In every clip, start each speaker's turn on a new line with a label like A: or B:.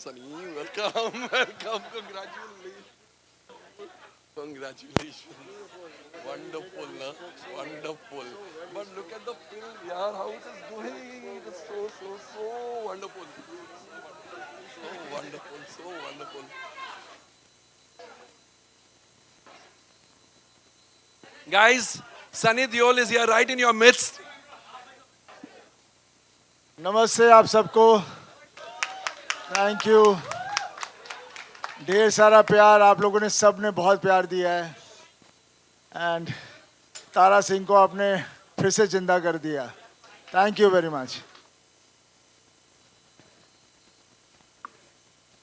A: Sunny. Welcome, welcome. Congratulations. Congratulations. Wonderful, na? Wonderful. But look at the film, yaar, how it is doing. It is so wonderful. So wonderful, so wonderful. Guys, Sunny Deol is here right in your midst.
B: नमस्ते आप सबको। Thank you. ढेर सारा प्यार आप लोगों ने सब ने बहुत प्यार दिया है एंड तारा सिंह को आपने फिर से जिंदा कर दिया। Thank you very much.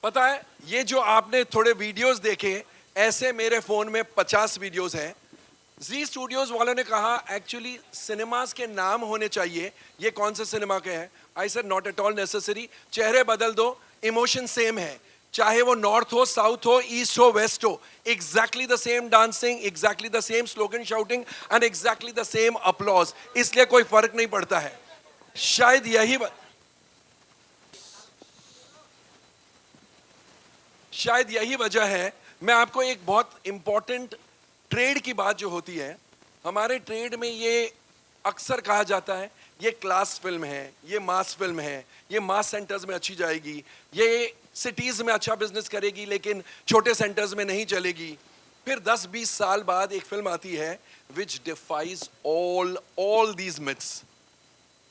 A: पता है ये जो आपने थोड़े वीडियोस देखे, ऐसे मेरे फोन में 50 वीडियोस हैं। जी स्टूडियोज वालों ने कहा एक्चुअली सिनेमास के नाम होने चाहिए, ये कौन से सिनेमा के हैं? I said not at all necessary. चेहरे बदल दो, इमोशन सेम है, चाहे वो नॉर्थ हो, साउथ हो, ईस्ट हो, वेस्ट हो, exactly the same dancing, exactly the same slogan shouting and exactly the same applause, इसलिए कोई फर्क नहीं पड़ता है। शायद यही वजह है। मैं आपको एक बहुत इंपॉर्टेंट ट्रेड की बात जो होती है, हमारे ट्रेड में ये अक्सर कहा जाता है ये क्लास फिल्म है, ये मास फिल्म है, ये मास सेंटर्स में अच्छी जाएगी, ये सिटीज में अच्छा बिजनेस करेगी लेकिन छोटे सेंटर्स में नहीं चलेगी। फिर 10-20 साल बाद एक फिल्म आती है which defies all these myths.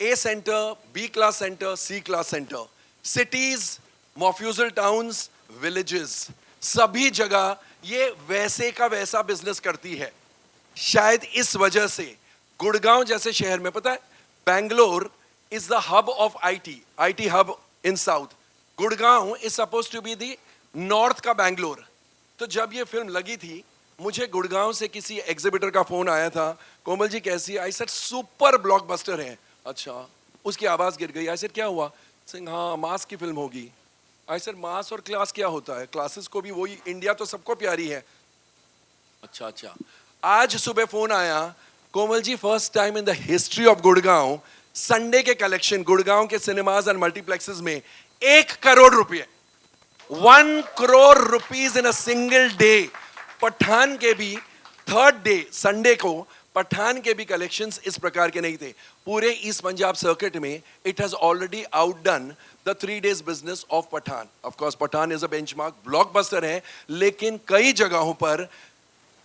A: A centre, B class centre, C class centre, cities, mofussil towns, villages, सभी जगह ये वैसे का वैसा बिजनेस करती है। शायद इस वजह से गुड़गांव जैसे शहर में, पता है Bangalore is the hub of IT hub in south. Gurgaon is suppose to be the north का बैंगलोर। तो जब ये फिल्म लगी थी, मुझे गुड़गांव से किसी एग्जिबिटर का फोन आया था, कोमल जी कैसी है? आई सेड सुपर ब्लॉकबस्टर है। अच्छा, उसकी आवाज गिर गई। आई सेड क्या हुआ? सिंह हाँ मास की फिल्म होगी। आई सेड मास और क्लास क्या होता है? क्लासेस को भी वही, इंडिया तो सबको प्यारी है। अच्छा, आज सुबह फोन आया, Komal ji first time in the history of Gurgaon, Sunday के कलेक्शन गुड़गांव के सिनेमाज एंड मल्टीप्लेक्सेस में 1 करोड़ रुपए, 1 crore rupees in a single day. Pathaan के भी थर्ड डे संडे को पठान के भी कलेक्शंस इस प्रकार के नहीं थे। पूरे ईस्ट पंजाब सर्किट में it has already outdone the 3 days business of Pathaan. Of course Pathaan is a benchmark blockbuster है, लेकिन कई जगहों पर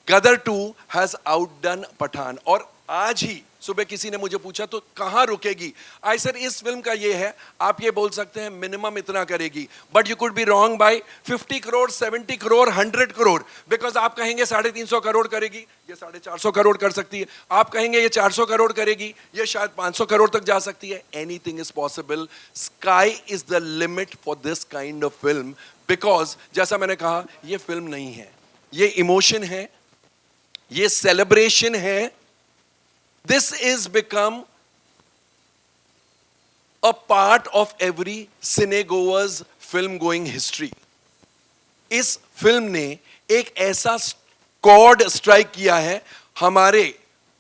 A: गदर 2 हैज आउटडन पठान। और आज ही सुबह किसी ने मुझे पूछा तो कहां रुकेगी? आई सर इस फिल्म का ये है, आप ये बोल सकते हैं मिनिमम इतना करेगी, but you could be wrong by 50 crore, 70 crore, 100 crore, because आप कहेंगे 350 करोड़ करेगी, ये 450 करोड़ कर सकती है। आप कहेंगे ये 400 करोड़ करेगी, ये शायद 500 करोड़ तक जा सकती है। Anything is possible. Sky is the limit for this kind of film, because जैसा मैंने कहा ये फिल्म नहीं है, ये इमोशन है, ये सेलिब्रेशन है। This is become a part of every cinegoer's film going history. इस फिल्म ने एक ऐसा कॉर्ड स्ट्राइक किया है हमारे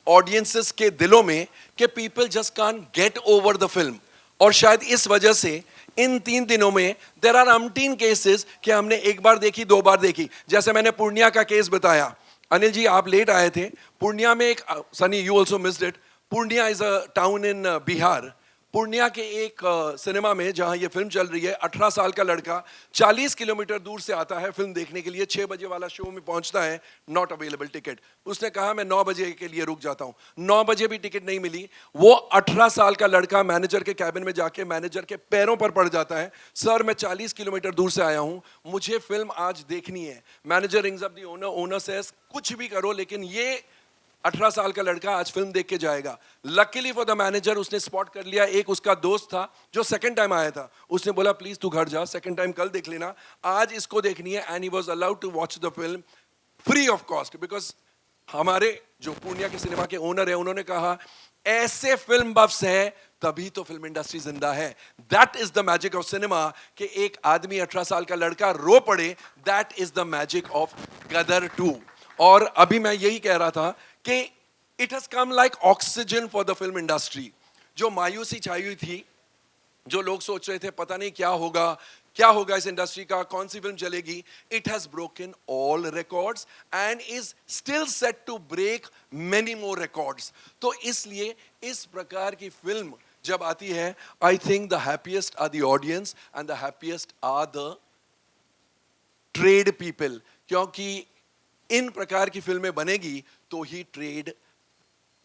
A: ऑडियंसेस के दिलों में कि people just can't get over the film. और शायद इस वजह से इन 3 दिनों में देयर आर अमटीन केसेस कि हमने एक बार देखी, 2 बार देखी। जैसे मैंने पूर्णिया का केस बताया, अनिल जी आप लेट आए थे। पूर्णिया में एक, Sunny you also missed it, Purnia is a town in Bihar. Purnia के एक सिनेमा में जहां ये फिल्म चल रही है, 18 साल का लड़का 40 किलोमीटर दूर से आता है फिल्म देखने के लिए। 6 बजे वाला शो में पहुंचता है, नॉट अवेलेबल टिकट। उसने कहा मैं 9 बजे के लिए रुक जाता हूं। 9 बजे भी टिकट नहीं मिली। वो 18 साल का लड़का मैनेजर के कैबिन में जाके मैनेजर के पैरों पर पड़ जाता है, सर मैं 40 किलोमीटर दूर से आया हूं, मुझे फिल्म आज देखनी है। Manager rings up the owner, owner says कुछ भी करो लेकिन ये 18 साल का लड़का आज फिल्म देख के जाएगा। लकीली फॉर द मैनेजर उसने स्पॉट कर लिया। एक उसका दोस्त था जो सेकंड टाइम आया था, उसने बोला प्लीज तू घर जा, सेकंड टाइम कल देख लेना, आज इसको देखनी है। And he was allowed to watch the film free of cost, because हमारे जो पूर्णिया के सिनेमा के ओनर है उन्होंने कहा ऐसे फिल्म बफ्स है तभी तो फिल्म इंडस्ट्री जिंदा है। That is the magic of cinema कि एक आदमी 18 साल का लड़का रो पड़े। That is the magic of Gadar 2। और अभी मैं यही कह रहा था कि it has come like oxygen for the film industry. जो मायूसी छाई हुई थी, जो लोग सोच रहे थे पता नहीं क्या होगा, क्या होगा इस इंडस्ट्री का, कौन सी फिल्म चलेगी. It has broken all records and is still set to break many more records. तो इसलिए इस प्रकार की फिल्म जब आती है, I think the happiest are the audience and the happiest are the trade people. क्योंकि इन प्रकार की फिल्में बनेगी तो ही ट्रेड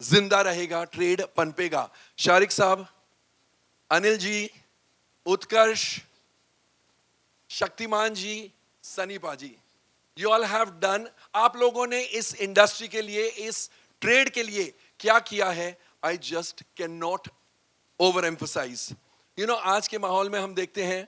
A: जिंदा रहेगा, ट्रेड पनपेगा. शारिक साहब, अनिल जी, उत्कर्ष, शक्तिमान जी, सनी पाजी, यू ऑल हैव डन. आप लोगों ने इस इंडस्ट्री के लिए, इस ट्रेड के लिए क्या किया है, I just can not overemphasise. You know, आज के माहौल में हम देखते हैं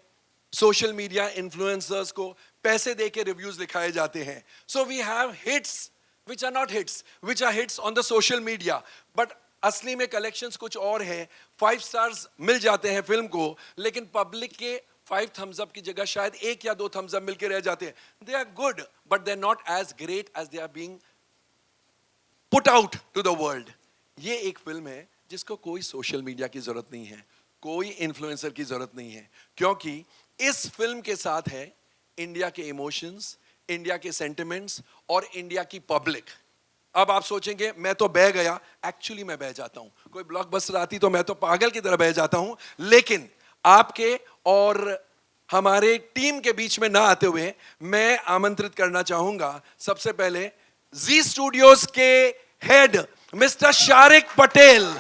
A: सोशल मीडिया इन्फ्लुएंसर्स को पैसे दे के रिव्यूज लिखाए जाते हैं. So we have hits which are not hits, which are hits on the social media, but असली में कलेक्शंस कुछ और है. 5 स्टार्स मिल जाते हैं फिल्म को, लेकिन पब्लिक के 5 थम्स अप की जगह शायद 1 या 2 थम्स अप मिलके रह जाते हैं. They are good but they are not as great as they are being put out to the world. ये एक फिल्म है जिसको कोई सोशल मीडिया की जरूरत नहीं है, कोई इन्फ्लुएंसर की जरूरत नहीं है, क्योंकि इस फिल्म के साथ है इंडिया के इमोशंस, इंडिया के सेंटिमेंट्स और इंडिया की पब्लिक. अब आप सोचेंगे मैं तो बह गया, एक्चुअली मैं बह जाता हूं. कोई ब्लॉकबस्टर आती तो मैं तो पागल की तरह बह जाता हूं, लेकिन आपके और हमारे टीम के बीच में ना आते हुए मैं आमंत्रित करना चाहूंगा सबसे पहले जी स्टूडियोज के head mister Shariq Patel,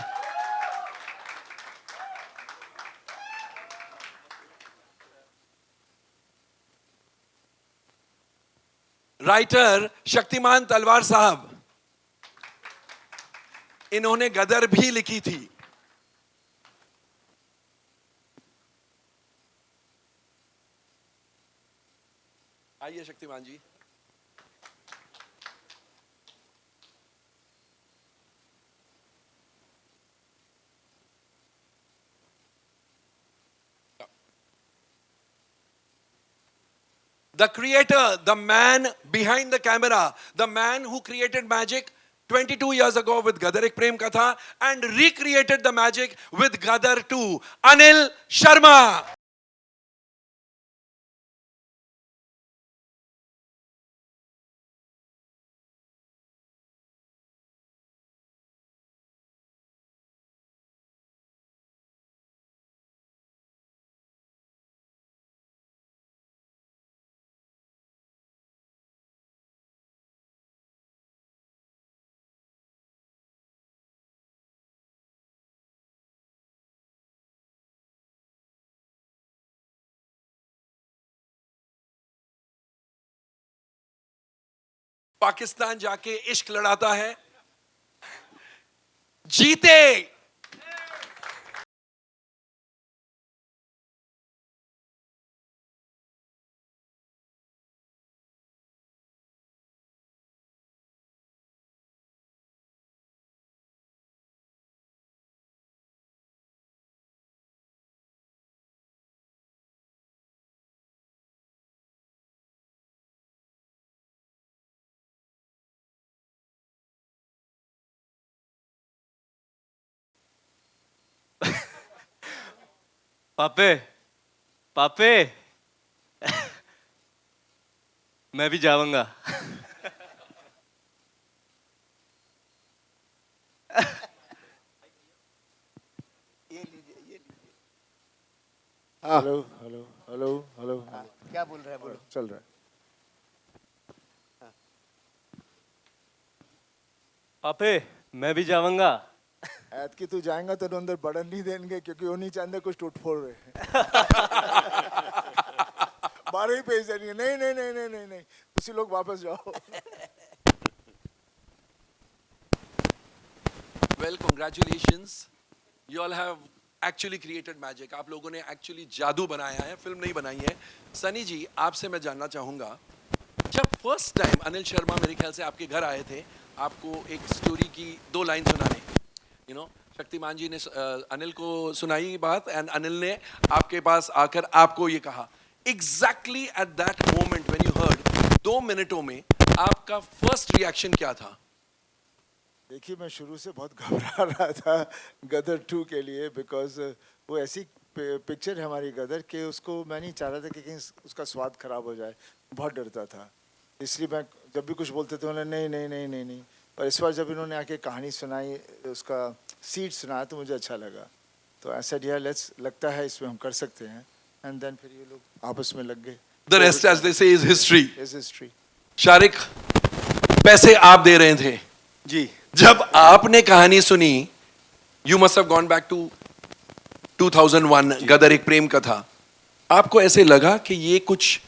A: writer Shaktimaan तलवार साहब. इन्होंने गदर भी लिखी थी. आइए शक्तिमान जी. The creator, the man behind the camera, the man who created magic 22 years ago with Gadar Ek Prem Katha and recreated the magic with Gadar 2, Anil Sharma. Pakistan जाके इश्क लड़ाता है, जीते.
C: पापे पापे मैं भी जाऊंगा.
B: Hello hello hello hello.
D: क्या बोल रहा है, बोलो.
B: चल रहा है.
C: पापे मैं भी जाऊंगा.
B: ऐत की तू जाएगा तो अंदर बड़न नहीं देंगे क्योंकि वो नहीं चाहते कुछ टूट फोड़ रहे. 12 ही पेज देंगे. नहीं नहीं नहीं नहीं नहीं नहीं, उसी लोग वापस जाओ.
A: Well, congratulations. You all have actually created magic. आप लोगों ने एक्चुअली जादू बनाया है, फिल्म नहीं बनाई है. सनी जी, आपसे मैं जानना चाहूंगा, जब फर्स्ट टाइम अनिल शर्मा मेरे ख्याल से आपके घर आए थे, आपको एक स्टोरी की 2 लाइन सुनाने, यू नो, शक्तिमान जी ने अनिल को सुनाई बात एंड अनिल ने आपके पास आकर आपको ये कहा. Exactly at that moment when you heard, 2 मिनटों में आपका फर्स्ट रिएक्शन क्या था?
B: देखिए, मैं शुरू से बहुत घबरा रहा था गदर 2 के लिए, बिकॉज वो ऐसी पिक्चर है हमारी गदर के, उसको मैं नहीं चाह रहा था कि कहीं उसका स्वाद खराब हो जाए, बहुत डरता था। इसलिए मैं जब भी कुछ बोलते थे उन्होंने नहीं नहीं नहीं नहीं नहीं, पर इस बार जब इन्होंने आके कहानी सुनाई, उसका सीड सुनाया तो मुझे अच्छा लगा। तो ऐसा डियर लेट्स, लगता है इसमें हम कर सकते हैं, एंड देन फिर ये लोग आपस में लग गए।
A: The rest, as they say, is history.
B: Is history.
A: Shariq, पैसे आप दे रहे थे
C: जी।
A: जब आपने कहानी सुनी, you must have gone back to 2001, Gadar Ek Prem कथा। आपको ऐसे लगा कि ये कुछ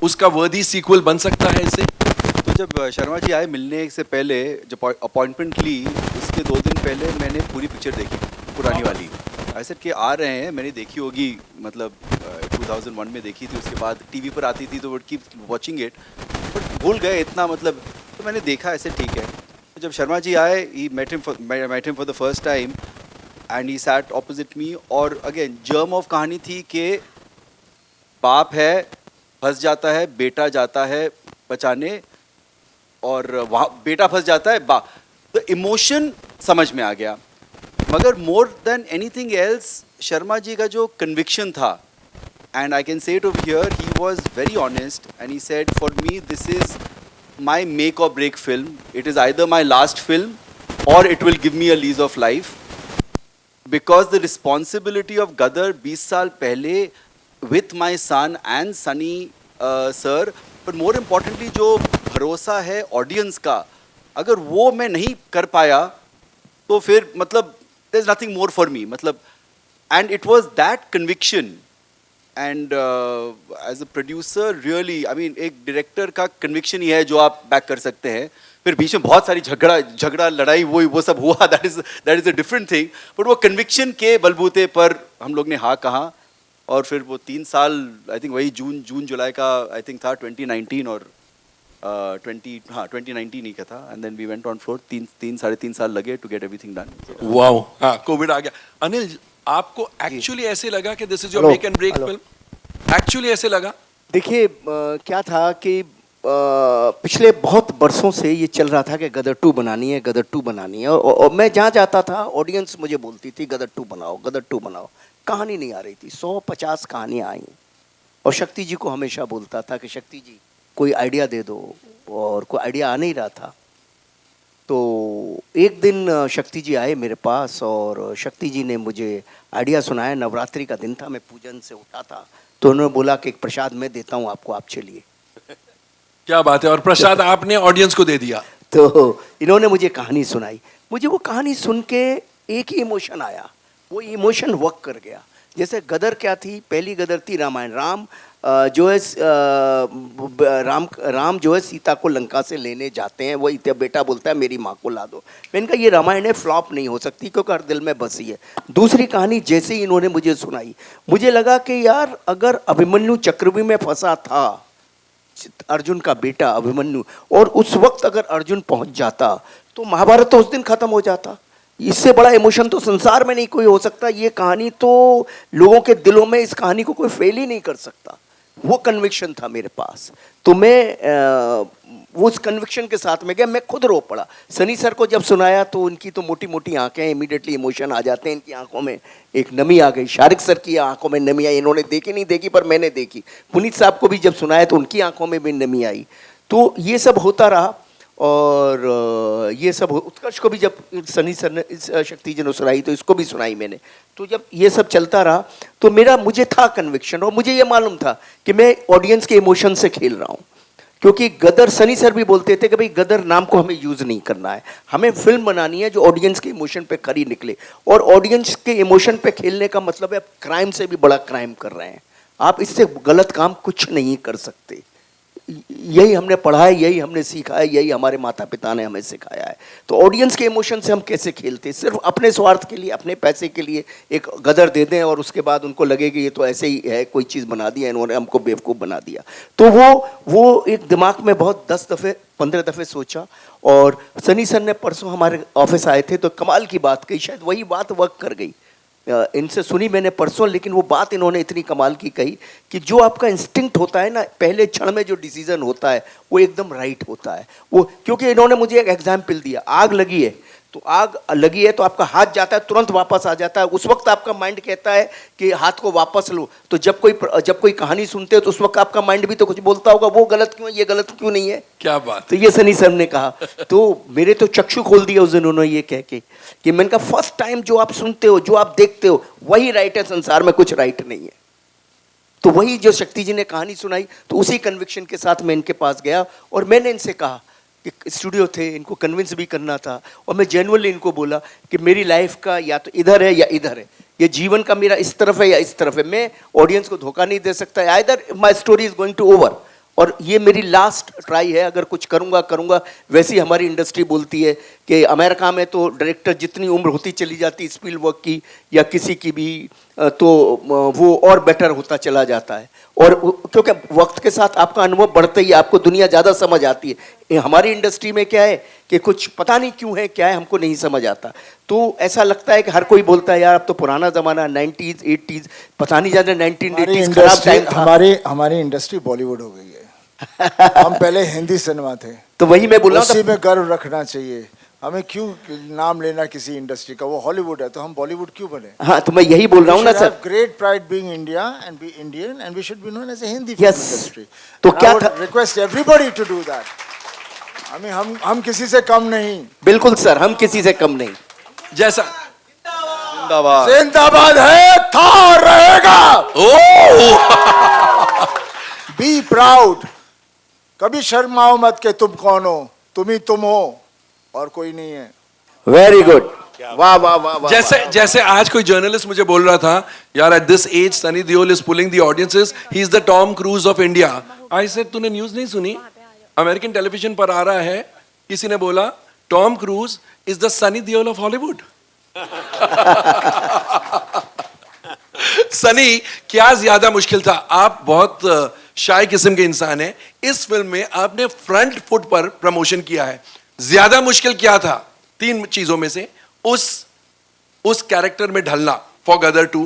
A: उसका वर्दी सीक्वल बन सकता है इससे?
D: तो जब शर्मा जी आए मिलने से पहले, जब अपॉइंटमेंट ली, उसके 2 दिन पहले मैंने पूरी पिक्चर देखी, पुरानी वाली। ऐसे कि आ रहे हैं, मैंने देखी होगी, मतलब 2001 में देखी थी, उसके बाद टीवी पर आती थी तो would keep watching it, but भूल गए इतना, मतलब तो मैंने देखा ऐसे ठीक है। तो जब शर्मा जी आए, he met him for the first time and he sat opposite me, और अगेन जर्म ऑफ कहानी थी कि बाप है, फंस जाता है, बेटा जाता है बचाने, और वहाँ बेटा फंस जाता है, द इमोशन समझ में आ गया। मगर more than anything else, Sharma ji का जो कन्विक्शन था, and I can say it over here, he was very honest and he said, for me this is my make और break film, it is either my last film और it will give me a lease of life, because the responsibility of Gadar 20 साल पहले with my son and Sunny sir, but more importantly जो भरोसा है audience का, अगर वो मैं नहीं कर पाया तो फिर मतलब there is nothing more for me, मतलब, and it was that conviction, and as a producer really, I mean एक डायरेक्टर का कन्विक्शन ही है जो आप बैक कर सकते हैं। फिर बीच में बहुत सारी झगड़ा लड़ाई वो सब हुआ, that is a different thing, but वो कन्विक्शन के बलबूते पर हम लोग ने हाँ कहा, और फिर वो 3 साल, आई थिंक वही जून जुलाई का आई थिंक था 2019, और 2019 ही का था, and then we went on floor. 3-3.5 साल लगे to get everything done.
A: Wow, हाँ, कोविड आ गया। अनिल, आपको एक्चुअली ऐसे लगा कि this is your
E: hello,
A: make and break
E: hello.
A: Film? Actually ऐसे लगा?
E: देखिए क्या था कि पिछले बहुत बरसों से ये चल रहा था कि गदर 2 बनानी है, गदर 2 बनानी है, और मैं जहाँ जाता था ऑडियंस मुझे बोलती थी गदर 2 बनाओ, गदर 2 बनाओ। कहानी नहीं आ रही थी, 150 कहानियाँ आई, और शक्ति जी को हमेशा बोलता था कि शक्ति जी कोई आइडिया दे दो, और कोई आइडिया आ नहीं रहा था। तो एक दिन शक्ति जी आए मेरे पास, और शक्ति जी ने मुझे आइडिया सुनाया। नवरात्रि का दिन था, मैं पूजन से उठा था, तो उन्होंने बोला कि एक प्रसाद मैं देता हूँ आपको, आप चलिए।
A: क्या बात है, और प्रसाद आपने ऑडियंस को दे दिया?
E: तो इन्होंने मुझे कहानी सुनाई, मुझे वो कहानी सुन के एक ही इमोशन आया, वो इमोशन वर्क कर गया। जैसे गदर क्या थी, पहली गदर थी रामायण, राम जो है सीता को लंका से लेने जाते हैं, वही बेटा बोलता है मेरी माँ को ला दो। मैंने कहा ये रामायण है, फ्लॉप नहीं हो सकती क्योंकि हर दिल में बसी है। दूसरी कहानी जैसे ही इन्होंने मुझे सुनाई, मुझे लगा कि यार अगर अभिमन्यु चक्रव्यूह में फंसा था, अर्जुन का बेटा अभिमन्यु, और उस वक्त अगर अर्जुन पहुंच जाता तो महाभारत तो उस दिन खत्म हो जाता। इससे बड़ा इमोशन तो संसार में नहीं कोई हो सकता। ये कहानी तो लोगों के दिलों में, इस कहानी को कोई फेल ही नहीं कर सकता। वो कन्विक्शन था मेरे पास, तो मैं वो उस कन्विक्शन के साथ में गया। मैं खुद रो पड़ा। सनी सर को जब सुनाया तो उनकी तो मोटी मोटी आंखें, इमीडिएटली इमोशन आ जाते हैं, इनकी आंखों में एक नमी आ गई। शारिक सर की आंखों में नमी आई, इन्होंने देखी नहीं देखी पर मैंने देखी। पुनीत साहब को भी जब सुनाया तो उनकी आंखों में भी नमी आई। तो ये सब होता रहा, और ये सब उत्कर्ष को भी जब सनी सर ने, शक्ति जी ने सुनाई तो इसको भी सुनाई मैंने। तो जब ये सब चलता रहा तो मुझे था कन्विक्शन, और मुझे ये मालूम था कि मैं ऑडियंस के इमोशन से खेल रहा हूँ। क्योंकि गदर, सनी सर भी बोलते थे कि भाई गदर नाम को हमें यूज़ नहीं करना है, हमें फिल्म बनानी है जो ऑडियंस के इमोशन पे खरी निकले। और ऑडियंस के इमोशन पे खेलने का मतलब है आप क्राइम से भी बड़ा क्राइम कर रहे हैं, आप इससे गलत काम कुछ नहीं कर सकते। यही हमने पढ़ा है, यही हमने सीखा है, यही हमारे माता पिता ने हमें सिखाया है। तो ऑडियंस के इमोशन से हम कैसे खेलते, सिर्फ अपने स्वार्थ के लिए, अपने पैसे के लिए एक गदर दे दें और उसके बाद उनको लगे कि ये तो ऐसे ही है, कोई चीज़ बना दिया इन्होंने, हमको बेवकूफ़ बना दिया। तो वो एक दिमाग में बहुत 10 दफ़े 15 दफ़े सोचा। और सनी सर ने परसों हमारे ऑफिस आए थे तो कमाल की बात कही, शायद वही बात वर्क कर गई। इनसे सुनी मैंने परसों, लेकिन वो बात इन्होंने इतनी कमाल की कही कि जो आपका इंस्टिंक्ट होता है ना, पहले क्षण में जो डिसीजन होता है वो एकदम राइट होता है। वो क्योंकि इन्होंने मुझे एक एग्जाम्पल दिया, आग लगी है तो आग लगी है तो आपका हाथ जाता है, तुरंत वापस आ जाता है। उस वक्त आपका माइंड कहता है कि हाथ को वापस लो। तो जब कोई कहानी सुनते हो तो उस वक्त आपका माइंड भी तो कुछ बोलता होगा, वो गलत क्यों है, ये गलत क्यों नहीं है।
A: क्या बात।
E: तो ये सनी सर ने कहा, तो मेरे तो चक्षु खोल दिया उस दिन उन्होंने ये कह के कि मैंने कहा फर्स्ट टाइम जो आप सुनते हो, जो आप देखते हो, वही राइट है, संसार में कुछ राइट नहीं है। तो वही जो शक्ति जी ने कहानी सुनाई, तो उसी कन्विक्शन के साथ मैं इनके पास गया और मैंने इनसे कहा कि स्टूडियो थे, इनको कन्विंस भी करना था, और मैं जेन्युइनली इनको बोला कि मेरी लाइफ का या तो इधर है या इधर है, ये जीवन का मेरा इस तरफ है या इस तरफ है। मैं ऑडियंस को धोखा नहीं दे सकता, either my story is going to over, और ये मेरी लास्ट ट्राई है, अगर कुछ करूँगा। वैसे ही हमारी इंडस्ट्री बोलती है कि अमेरिका में तो डायरेक्टर जितनी उम्र होती चली जाती स्पीलबर्ग की या किसी की भी, तो वो और बेटर होता चला जाता है। और क्योंकि वक्त के साथ आपका अनुभव बढ़ता ही, आपको दुनिया ज़्यादा समझ आती है। हमारी इंडस्ट्री में क्या है कि कुछ पता नहीं क्यों है, क्या है, हमको नहीं समझ आता। तो ऐसा लगता है कि हर कोई बोलता है यार अब तो पुराना ज़माना, 90s 80s, पता नहीं जाने 1980s खराब टाइम था।
B: हमारी इंडस्ट्री बॉलीवुड हो गई है। हम पहले हिंदी सिनेमा थे,
E: तो वही मैं बोल रहा
B: उसी
E: हूँ।
B: में गर्व रखना चाहिए। हमें क्यों नाम लेना किसी इंडस्ट्री का, वो हॉलीवुड है तो हम बॉलीवुड क्यों बने।
E: हाँ, तो मैं यही बोल रहा हूँ ना sir.
B: Great pride being India and be Indian and we should be known as a Hindi
E: Yes.
B: Industry.
E: तो क्या था?
B: Request everybody to do that. हम किसी से कम नहीं।
E: बिल्कुल सर, हम किसी से कम नहीं।
A: जैसा
D: जिंदाबाद।
B: जिंदाबाद है, था, रहेगा। Be proud. कभी शर्माओ मत के तुम कौन हो, तुम ही तुम हो और कोई नहीं है।
E: वेरी गुड, वाह वाह वाह वाह।
A: जैसे आज कोई जर्नलिस्ट मुझे बोल रहा था, यार at this age Sunny Deol is pulling the audiences, he is the Tom Cruise of India. I said तूने न्यूज़ नहीं सुनी, अमेरिकन टेलीविजन पर आ रहा है, किसी ने बोला Tom cruise is the Sunny Deol of Hollywood. Sunny, क्या ज्यादा मुश्किल था? आप बहुत शाय किस्म के इंसान हैं, इस फिल्म में आपने फ्रंट फुट पर प्रमोशन किया है, ज्यादा मुश्किल क्या था 3 चीजों में से? उस कैरेक्टर में ढलना फॉर गदर 2,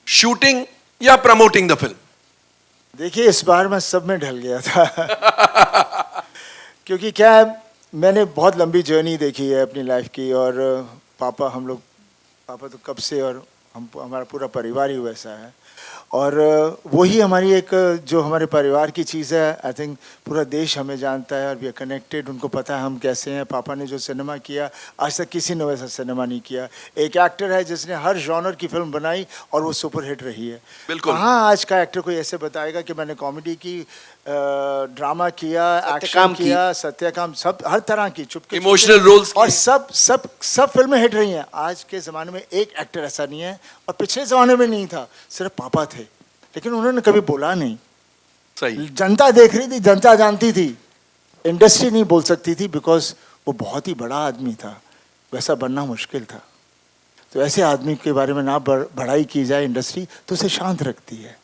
A: शूटिंग या प्रमोटिंग द फिल्म?
B: देखिए, इस बार मैं सब में ढल गया था। क्योंकि क्या है, मैंने बहुत लंबी जर्नी देखी है अपनी लाइफ की, और पापा तो कब से, और हमारा पूरा परिवार ही वैसा है, और वही हमारी एक जो हमारे परिवार की चीज़ है। आई थिंक पूरा देश हमें जानता है और वी आर कनेक्टेड, उनको पता है हम कैसे हैं। पापा ने जो सिनेमा किया, आज तक किसी ने वैसा सिनेमा नहीं किया। एक एक्टर है जिसने हर जॉनर की फिल्म बनाई और वो सुपर हिट रही है।
A: बिल्कुल।
B: हाँ, आज का एक्टर कोई ऐसे बताएगा कि मैंने कॉमेडी की, ड्रामा किया, एक्शन किया, सत्यकाम, सब हर तरह की, चुपके
A: इमोशनल रोल्स,
B: और सब फिल्में हिट रही हैं। आज के ज़माने में एक एक्टर ऐसा नहीं है, और पिछले ज़माने में नहीं था, सिर्फ पापा थे, लेकिन उन्होंने कभी बोला नहीं।
A: सही।
B: जनता देख रही थी, जनता जानती थी, इंडस्ट्री नहीं बोल सकती थी, बिकॉज वो बहुत ही बड़ा आदमी था, वैसा बनना मुश्किल था। तो ऐसे आदमी के बारे में ना बढ़ाई की जाए इंडस्ट्री, तो उसे शांत रखती है।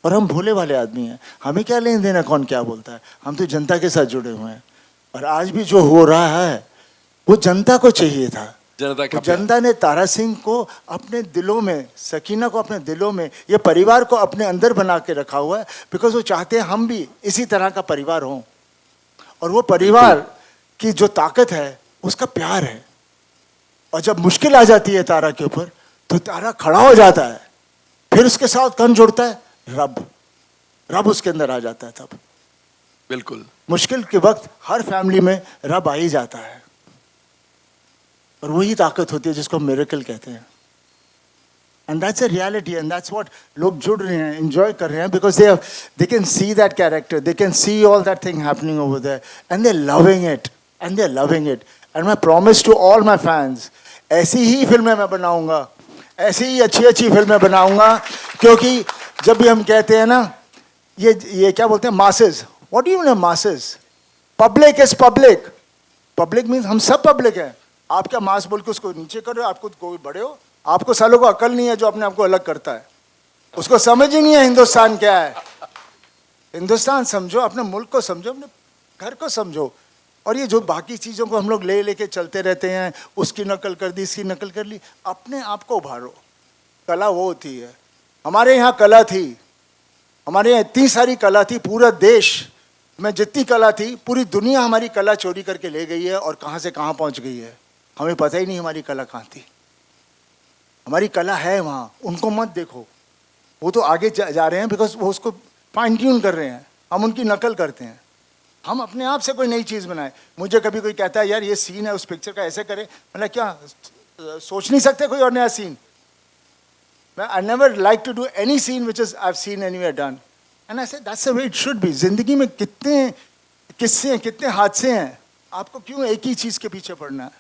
B: और हम भोले वाले आदमी हैं, हमें क्या लेन देना कौन क्या बोलता है, हम तो जनता के साथ जुड़े हुए हैं। और आज भी जो हो रहा है वो जनता को चाहिए था।
A: जनता का
B: तो जनता ने तारा सिंह को अपने दिलों में, सकीना को अपने दिलों में, ये परिवार को अपने अंदर बना के रखा हुआ है, बिकॉज वो चाहते हैं हम भी इसी तरह का परिवार हों। और वो परिवार की जो ताकत है उसका प्यार है। और जब मुश्किल आ जाती है तारा के ऊपर, तो तारा खड़ा हो जाता है, फिर उसके साथ कौन जुड़ता है? रब उसके अंदर आ जाता है। तब
A: बिल्कुल
B: मुश्किल के वक्त हर फैमिली में रब आ ही जाता है, और वही ताकत होती है जिसको हम मिरेकल कहते हैं। And that's a reality, and that's what लोग जुड़ रहे हैं, एंजॉय कर रहे हैं, because they can see that character, they can see all that thing happening over there, and they are loving it. And my promise to all my fans, ऐसी ही फिल्में मैं बनाऊंगा, ऐसी ही अच्छी फिल्में बनाऊंगा। क्योंकि जब भी हम कहते हैं ना, ये क्या बोलते हैं, masses, what do you mean masses? Public is public, public means हम सब पब्लिक हैं। आप क्या मास बोल के उसको नीचे कर रहे हो? आपको कोई बड़े हो? आपको सालों को अकल नहीं है जो अपने आप को अलग करता है, उसको समझ ही नहीं है हिंदुस्तान क्या है। हिंदुस्तान समझो, अपने मुल्क को समझो, अपने घर को समझो। और ये जो बाकी चीज़ों को हम लोग लेके चलते रहते हैं, उसकी नकल कर दी, इसकी नकल कर ली, अपने आप को उभारो। कला वो होती है, हमारे यहाँ कला थी, हमारे यहाँ इतनी सारी कला थी, पूरा देश में जितनी कला थी, पूरी दुनिया हमारी कला चोरी करके ले गई है और कहाँ से कहाँ पहुँच गई है। हमें पता ही नहीं हमारी कला कहाँ थी। हमारी कला है वहाँ, उनको मत देखो, वो तो आगे जा रहे हैं बिकॉज वो उसको फाइन ट्यून कर रहे हैं, हम उनकी नकल करते हैं। हम अपने आप से कोई नई चीज़ बनाए। मुझे कभी कोई कहता है यार ये सीन है उस पिक्चर का ऐसे करे, मतलब क्या सोच नहीं सकते कोई और नया scene? I never like to do any scene which is I've seen anywhere done. And I said that's the way it should be. जिंदगी में कितने किस्से हैं, कितने हादसे हैं, आपको क्यों एक ही चीज़ के पीछे पड़ना है?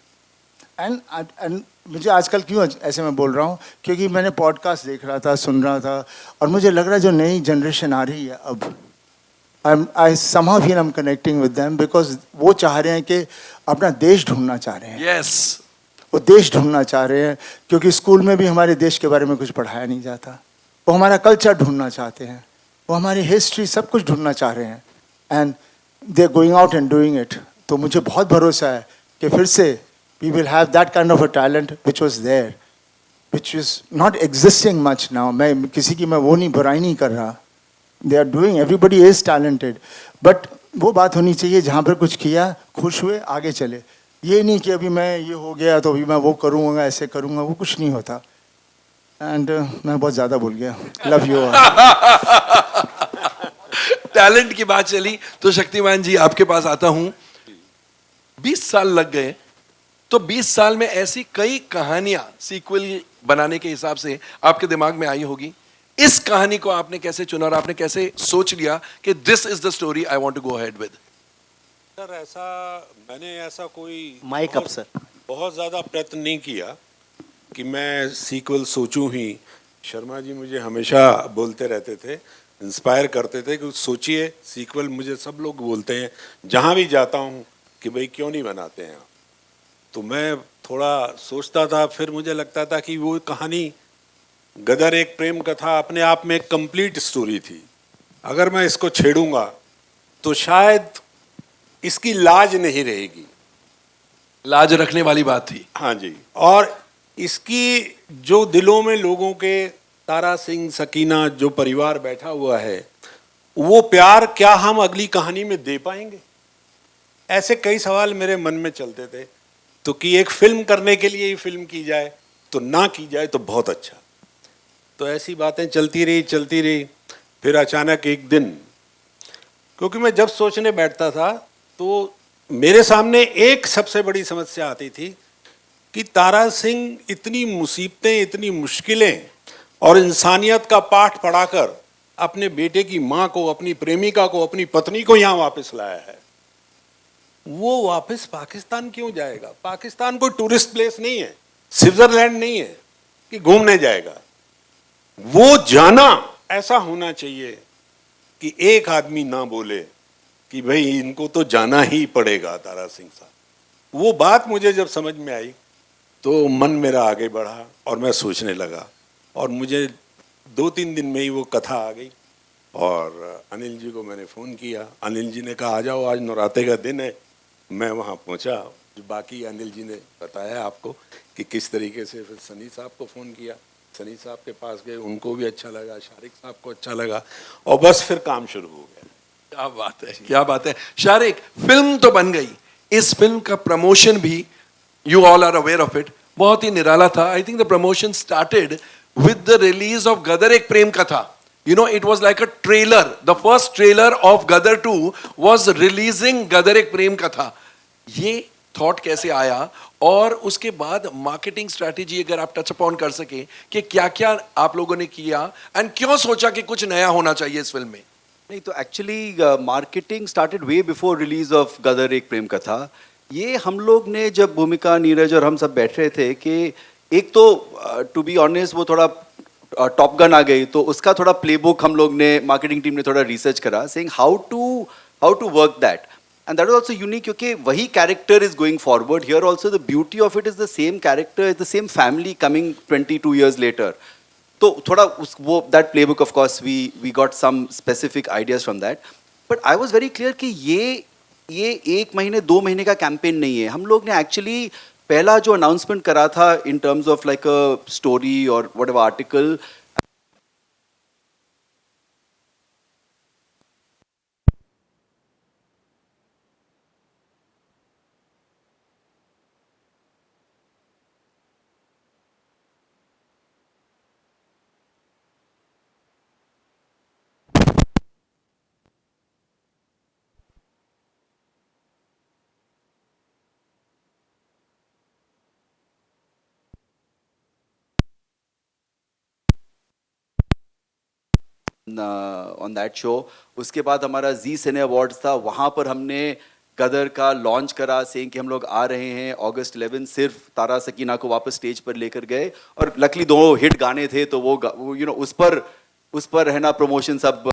B: एंड मुझे आजकल क्यों ऐसे मैं बोल रहा हूँ, क्योंकि मैंने पॉडकास्ट देख रहा था, सुन रहा था, और मुझे लग रहा है जो नई जनरेशन आ रही है अब, I somehow feel I'm connecting with them because वो चाह रहे हैं कि अपना देश ढूंढना चाह रहे हैं।
A: Yes.
B: वो देश ढूंढना चाह रहे हैं, क्योंकि स्कूल में भी हमारे देश के बारे में कुछ पढ़ाया नहीं जाता। वो हमारा कल्चर ढूंढना चाहते हैं, वो हमारी हिस्ट्री सब कुछ ढूंढना चाह रहे हैं, and they are going out and doing it. तो मुझे बहुत भरोसा है कि फिर से we will have that kind of a talent which was there, which is not existing much now. मैं किसी की मैं वो नहीं बुराई नहीं कर रहा, they are doing, everybody is talented, but वो बात होनी चाहिए जहाँ पर कुछ किया, खुश हुए, आगे चले। ये नहीं कि अभी मैं ये हो गया तो अभी मैं वो करूँगा, ऐसे करूँगा, वो कुछ नहीं होता। एंड मैं बहुत ज़्यादा भूल गया। Love you.
A: टैलेंट की बात चली तो शक्तिमान जी आपके पास आता हूं। 20 साल लग गए, तो 20 साल में ऐसी कई कहानियां सीक्वल बनाने के हिसाब से आपके दिमाग में आई होगी। इस कहानी को आपने कैसे चुना और आपने कैसे सोच लिया कि this is the story I want to go ahead with?
F: Sir मैंने ऐसा कोई
E: माइक अप सर।
F: बहुत ज़्यादा प्रयत्न नहीं किया कि मैं सीक्वल सोचूं ही। शर्मा जी मुझे हमेशा बोलते रहते थे, इंस्पायर करते थे कि सोचिए सीक्वल। मुझे सब लोग बोलते हैं जहाँ भी जाता हूँ कि भाई क्यों नहीं बनाते हैं आप। तो मैं थोड़ा सोचता था, फिर मुझे लगता था कि वो कहानी गदर एक प्रेम कथा अपने आप में एक कंप्लीट स्टोरी थी। अगर मैं इसको छेड़ूंगा तो शायद इसकी लाज नहीं रहेगी।
A: लाज रखने वाली बात थी।
F: हाँ जी, और इसकी जो दिलों में लोगों के, तारा सिंह, सकीना, जो परिवार बैठा हुआ है, वो प्यार क्या हम अगली कहानी में दे पाएंगे? ऐसे कई सवाल मेरे मन में चलते थे। तो कि एक फिल्म करने के लिए ही फिल्म की जाए, तो ना की जाए तो बहुत अच्छा। तो ऐसी बातें चलती रही। फिर अचानक एक दिन, क्योंकि मैं जब सोचने बैठता था तो मेरे सामने एक सबसे बड़ी समस्या आती थी कि तारा सिंह इतनी मुसीबतें, इतनी मुश्किलें और इंसानियत का पाठ पढ़ाकर अपने बेटे की माँ को, अपनी प्रेमिका को, अपनी पत्नी को यहाँ वापस लाया है। वो वापस पाकिस्तान क्यों जाएगा? पाकिस्तान कोई टूरिस्ट प्लेस नहीं है, स्विट्जरलैंड नहीं है कि घूमने जाएगा। वो जाना ऐसा होना चाहिए कि एक आदमी ना बोले कि भाई इनको तो जाना ही पड़ेगा तारा सिंह साहब। वो बात मुझे जब समझ में आई तो मन मेरा आगे बढ़ा और मैं सोचने लगा, और मुझे 2-3 दिन में ही वो कथा आ गई। और अनिल जी को मैंने फ़ोन किया, अनिल जी ने कहा आ जाओ, आज नौराते का दिन है। मैं वहाँ पहुँचा। जो बाकी अनिल जी ने बताया आपको कि किस तरीके से। फिर सनी साहब को फ़ोन किया, सनी साहब के पास गए, उनको भी अच्छा लगा, शारिक साहब को अच्छा लगा, और बस फिर काम शुरू हो गया।
A: क्या बात है, क्या बात है। शारिक, फिल्म तो बन गई, इस फिल्म का प्रमोशन भी, you all are aware of it, बहुत ही निराला था। I think the promotion started with the release of Gadar Ek Prem कथा। You know, it was like a trailer. The first trailer of Gadar 2 was releasing Gadar एक प्रेम कथा। ये thought कैसे आया, और उसके बाद मार्केटिंग स्ट्रैटेजी अगर आप टच अपॉन कर सके कि क्या क्या आप लोगों ने किया, एंड क्यों सोचा कि कुछ नया होना चाहिए इस फिल्म में?
D: नहीं, तो actually marketing started way before release of Gadar Ek Prem कथा। ये हम लोग ने जब भूमिका, नीरज और हम सब बैठ रहे थे कि एक तो टू बी ऑनेस्ट वो थोड़ा टॉप गन आ गई, तो उसका थोड़ा प्लेबुक हम लोग ने, मार्केटिंग टीम ने थोड़ा रिसर्च करा, saying how to work that, and that was also unique क्योंकि वही character is going forward here also. The beauty of it is the same character, is the same family coming 22 years later. तो थोड़ा वो that playbook of course we got some specific ideas from that, but I was very clear कि ये 1 महीने 2 महीने का campaign नहीं है। हम लोग ने एक्चुअली पहला जो अनाउंसमेंट करा था in terms of like a story और whatever article, on that show. उसके बाद हमारा जी सिने अवार्ड्स था, वहाँ पर हमने गदर का लॉन्च करा, सेइंग कि हम लोग आ रहे हैं अगस्त 11. सिर्फ तारा सकीना को वापस स्टेज पर लेकर गए और लकली 2 हिट गाने थे तो वो उस पर है ना प्रमोशन सब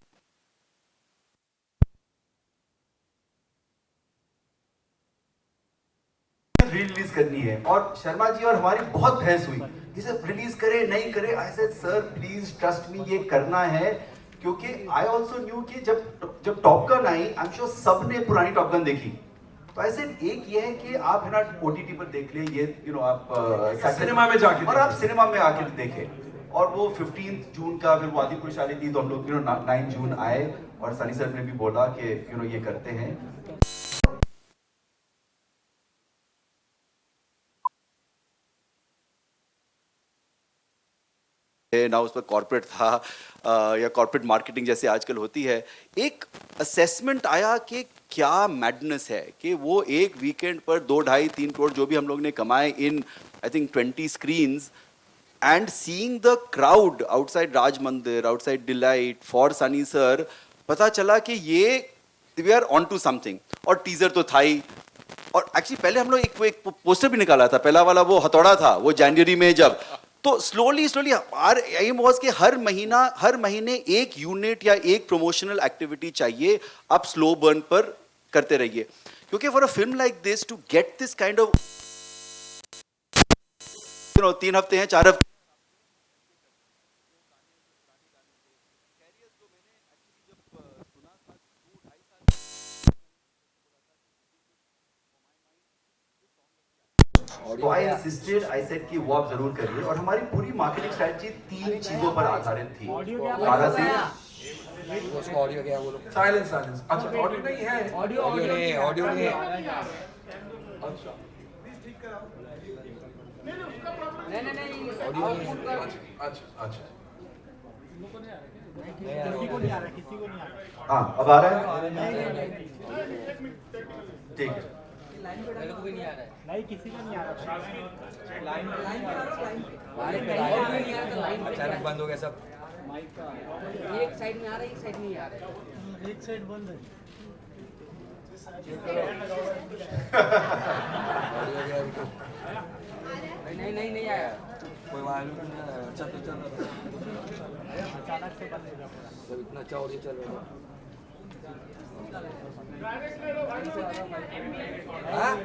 D: रिलीज करनी है. और शर्मा जी और हमारी बहुत बहस हुई कि सर रिलीज करे नहीं करे. I said sir please trust me, ये करना है. क्योंकि आई ऑल्सो न्यू कि जब top gun I, I am sure सबने पुरानी टॉप गन देखी. तो ऐसे एक ये है कि आप है ना ओटीटी पर देख ले, ये आप
A: सिनेमा में जाके
D: और आप सिनेमा में आके देखें. और वो 15 जून का फिर वो आदि खुशहाली थी तो हम लोग 9 जून आए और सनी सर ने भी बोला कि ये करते हैं. ना उस पर कॉर्पोरेट था या कॉर्पोरेट मार्केटिंग जैसे आजकल होती है. एक असेसमेंट आया कि क्या मैडनेस है कि वो एक वीकेंड पर 2-2.5-3 करोड़ जो भी हम लोग ने कमाए in I think 20 screens, and seeing the crowd outside Raj Mandir, outside Delight for Sunny sir, पता चला कि ये we are on to something. और टीजर तो था ही. और एक्चुअली पहले हम लोग एक पोस्टर भी निकाला था, पहला वाला वो हथौड़ा था, वो जनवरी में जब. तो स्लोली आर एम वाज कि हर महीने एक यूनिट या एक प्रमोशनल एक्टिविटी चाहिए. आप स्लो बर्न पर करते रहिए, क्योंकि for a film like this to get this kind of 3 हफ्ते हैं 4 हफ्ते तो आई इंसिस्टेड, आई सेड कि वो आप जरूर करिए. और हमारी पूरी मार्केटिंग स्ट्रेटजी 3 चीजों पर आधारित थी. तारा सिंह,
G: ऑडियो क्या बोलो?
A: साइलेंस. अच्छा ऑडियो नहीं है.
G: ऑडियो नहीं है.
A: अच्छा.
D: हाँ अब आ रहा है. ठीक है.
G: नहीं किसी को नहीं आ रहा. अचानक बंद हो गया सब.
H: एक साइड में आ रहा है, एक साइड नहीं आ रहा है.
G: एक साइड बंद है.
H: नहीं आया.
G: कोई मालूम नहीं आया. अच्छा तो चल रहा था.
H: अचानक से बंद हो गया.
G: जब इतना अच्छा ऑडियो चल रहा था. हाँ?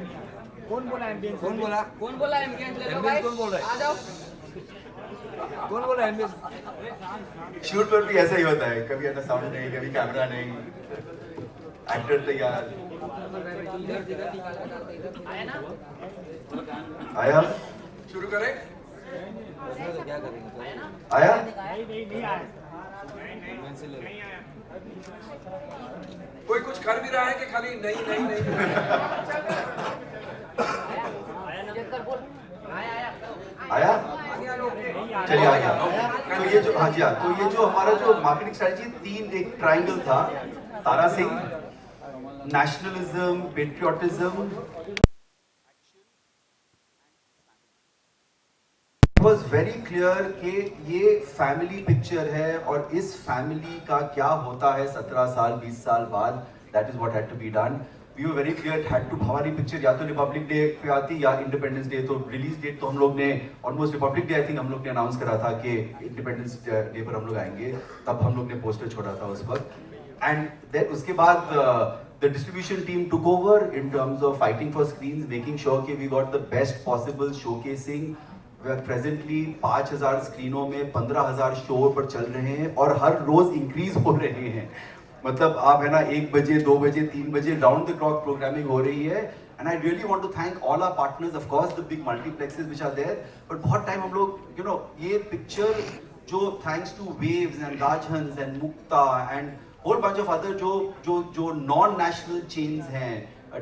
H: कौन बोला एम्बियंस?
G: कौन बोला?
H: कौन बोला एम्बियंस? ले लो
G: एम्बियंस
H: भाई,
G: कौन बोल रहा है?
H: आ जाओ.
G: कौन बोला एम्बियंस?
D: शूट पर भी ऐसा ही होता है, कभी ऐसा साउंड नहीं, कभी कैमरा नहीं, एक्टर तैयार. आया
A: शुरू करें.
G: क्या करेंगे?
D: आया.
H: नहीं आया.
A: कोई कुछ कर भी रहा है कि खाली नहीं.
H: चेक कर बोल.
D: आया. चलिए आ गया. तो ये जो हाँ जी हाँ, तो ये जो हमारा जो मार्केटिंग स्ट्रेटजी 3 एक ट्रायंगल था, Tara Singh, nationalism, patriotism, was very clear कि ये फैमिली पिक्चर है और इस फैमिली का क्या होता है 17 साल 20 साल बाद. That is what had to be done. We were very clear had to. हमारी पिक्चर या तो रिपब्लिक डे पे आती या इंडिपेंडेंस डे. तो रिलीज डेट तो हम लोग ने almost Republic Day I think हम लोग ने अनाउंस करा था कि इंडिपेंडेंस डे पर हम लोग आएंगे. तब हम लोग ने पोस्टर छोड़ा था उस वक्त. एंड देन उसके बाद the distribution team took over in terms of fighting for screens, making sure कि we got the best possible showcasing. Presently 5,000 स्क्रीनों में 15,000 शो पर चल रहे हैं और हर रोज इंक्रीज हो रहे हैं. मतलब आप है ना 1 बजे 2 बजे 3 बजे राउंड द क्लॉक प्रोग्रामिंग हो रही है. And I really want to thank all our partners, of course the big multiplexes which are there. But बहुत टाइम हम लोग ये पिक्चर जो thanks to Waves and Rajhans and Mukta and whole bunch of other जो non national chains हैं,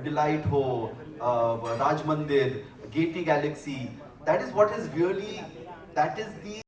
D: Delight हो, Raj Mandir, Gaiety Galaxy, that is what is really, that is the